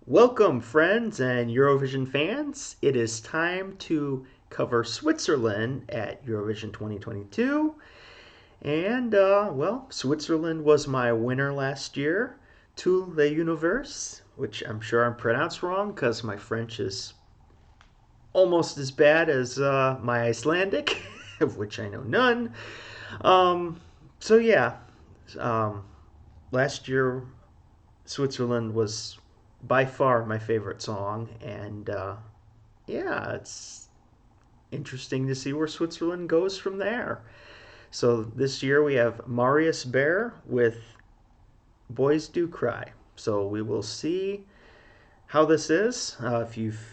Welcome, friends and Eurovision fans. It is time to cover Switzerland at Eurovision 2022. Switzerland was my winner last year to the Universe, which I'm sure I'm pronounced wrong because my French is almost as bad as my Icelandic, of which I know none. Um, so, yeah, um, last year Switzerland was by far my favorite song, and yeah, it's interesting to see where Switzerland goes from there. So this year we have Marius Bear with Boys Do Cry. So we will see how this is. If you've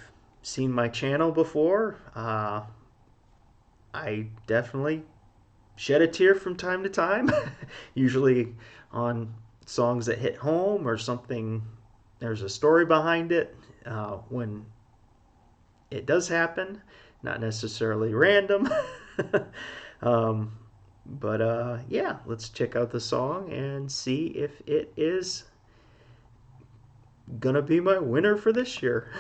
seen my channel before, I definitely shed a tear from time to time, usually on songs that hit home or something. There's a story behind it when it does happen, not necessarily random. um, but yeah, let's check out the song and see if it is gonna be my winner for this year.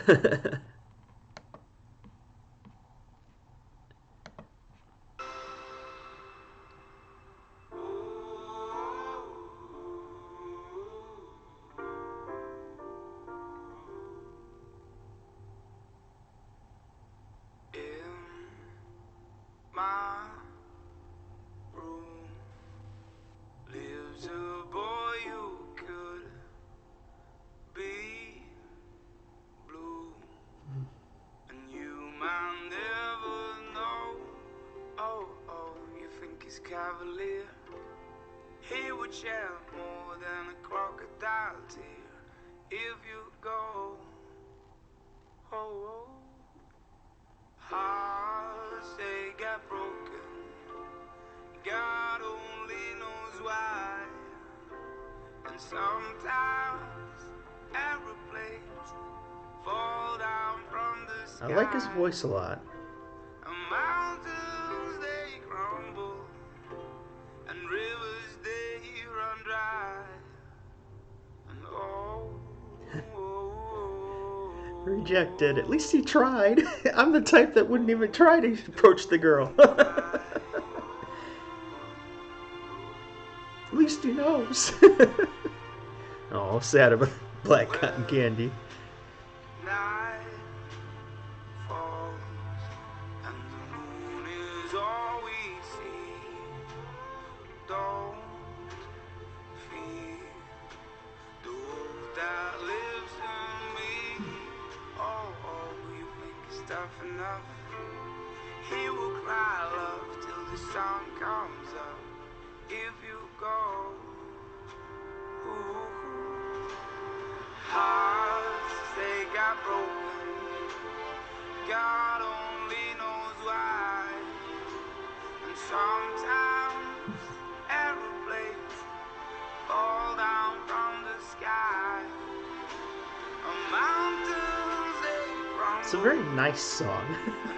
In my room lives a boy who could be blue, and you might never know. Oh, you think he's cavalier? He would shed more than a crocodile tear if you go. Oh. Hearts, they got broken. God only knows why. And sometimes aeroplanes fall down from the I sky. like his voice a lot. And mountains, they crumble. And rivers, they run dry. And Rejected. At least he tried. I'm the type that wouldn't even try to approach the girl. At least he knows. Oh, sad about black cotton candy. night falls and the moon is all we see. Don't fear the wolf that lives in me. Oh, you think it's tough enough? He will cry love till the sun comes up. If you go, ooh, hearts, they got broken. God only knows why. And sometimes aeroplanes fall down from the sky. And mountains, they crumble. It's a very nice song.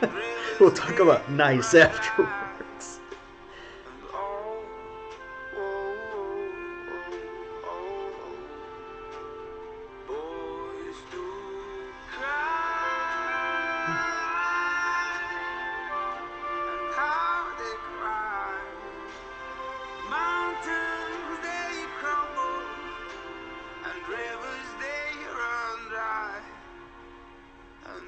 And rivers, We'll talk about they nice run afterwards. And boys do cry. And how they cry. Mountains, they crumble. And rivers, they run dry. And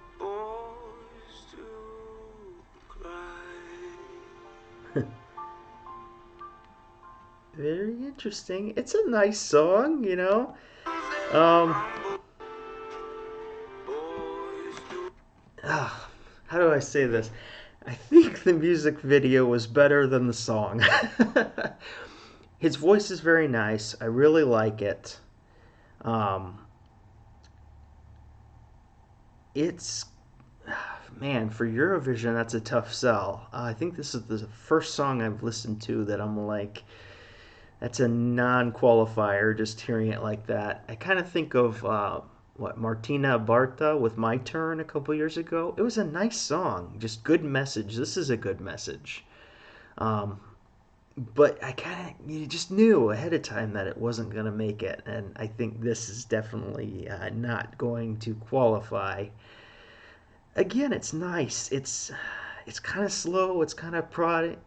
boys do cry. Very interesting. It's a nice song, you know. Um, Boys do. how do I say this? I think the music video was better than the song. His voice is very nice. I really like it. Um, it's man, for Eurovision, that's a tough sell. I think this is the first song I've listened to that I'm like, that's a non-qualifier. Just hearing it like that, I kind of think of Martina Barta with "My Turn" a couple years ago. It was a nice song, just good message. This is a good message. Um, but I kind of you just knew ahead of time that it wasn't going to make it, and I think this is definitely not going to qualify. Again, it's nice. It's kind of slow. It's kind of plodding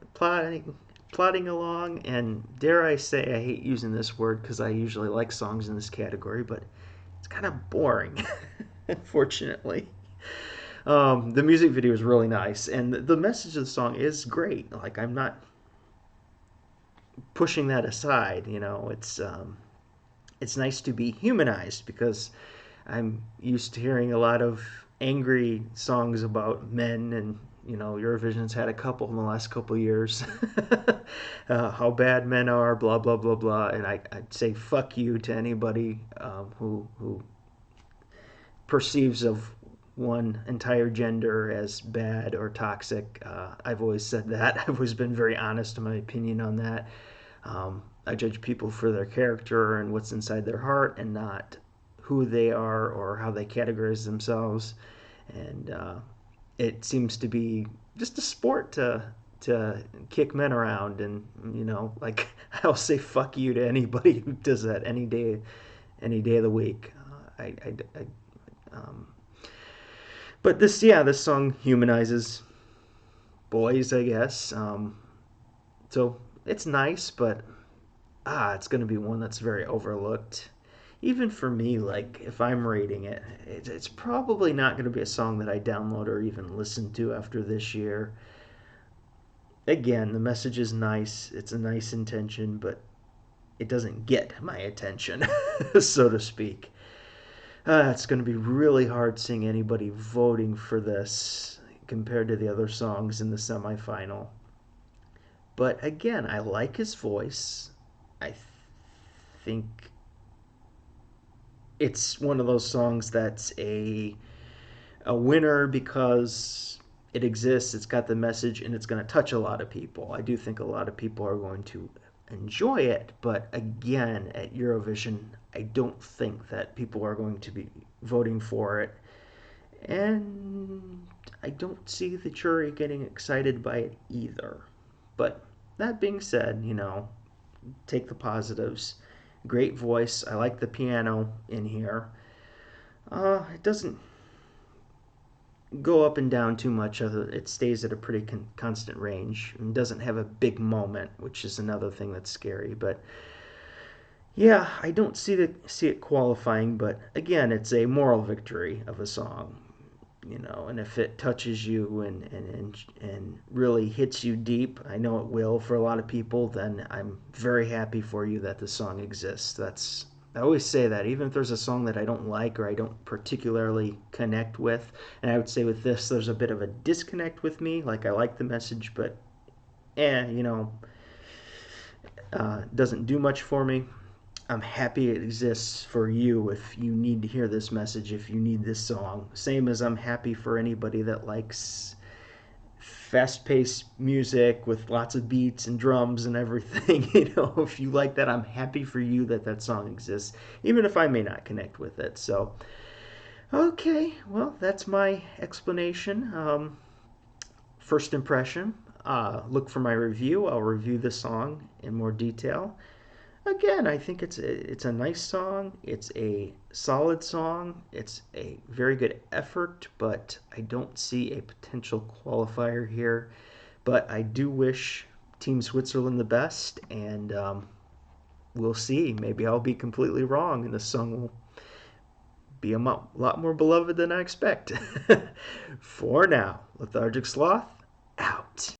along, and dare I say, I hate using this word because I usually like songs in this category, but it's kind of boring, unfortunately. The music video is really nice, and the message of the song is great. Like I'm not pushing that aside. It's nice to be humanized because I'm used to hearing a lot of angry songs about men, and Eurovision's had a couple in the last couple of years. How bad men are, blah blah blah blah, and I'd say fuck you to anybody who perceives of one entire gender as bad or toxic. I've always said that. I've always been very honest in my opinion on that. I judge people for their character and what's inside their heart, and not who they are or how they categorize themselves. And it seems to be just a sport to kick men around, and like I'll say fuck you to anybody who does that any day of the week. Um, but this song humanizes boys, I guess. So it's nice, but it's going to be one that's very overlooked. Even for me, like if I'm rating it, it's probably not going to be a song that I download or even listen to after this year. Again, the message is nice. It's a nice intention, but it doesn't get my attention, so to speak. It's going to be really hard seeing anybody voting for this compared to the other songs in the semifinal. But again, I like his voice. I think it's one of those songs that's a winner because it exists, it's got the message, and it's going to touch a lot of people. I do think a lot of people are going to enjoy it, but again, at Eurovision, I don't think that people are going to be voting for it. And I don't see the jury getting excited by it either. But that being said, take the positives. Great voice. I like the piano in here. It doesn't go up and down too much. It stays at a pretty constant range and doesn't have a big moment, which is another thing that's scary. But yeah, I don't see it qualifying. But again, it's a moral victory of a song. And if it touches you and really hits you deep, I know it will for a lot of people, then I'm very happy for you that the song exists. I always say that, even if there's a song that I don't like or I don't particularly connect with, and I would say with this, there's a bit of a disconnect with me. Like I like the message, but doesn't do much for me. I'm happy it exists for you if you need to hear this message, if you need this song. Same as I'm happy for anybody that likes fast paced music with lots of beats and drums and everything. If you like that, I'm happy for you that that song exists, even if I may not connect with it. So, okay, well, that's my explanation. First impression. Look for my review. I'll review the song in more detail. Again, I think it's a nice song. It's a solid song. It's a very good effort, but I don't see a potential qualifier here. But I do wish Team Switzerland the best, and we'll see. Maybe I'll be completely wrong, and the song will be a lot more beloved than I expect. For now, Lethargic Sloth, out.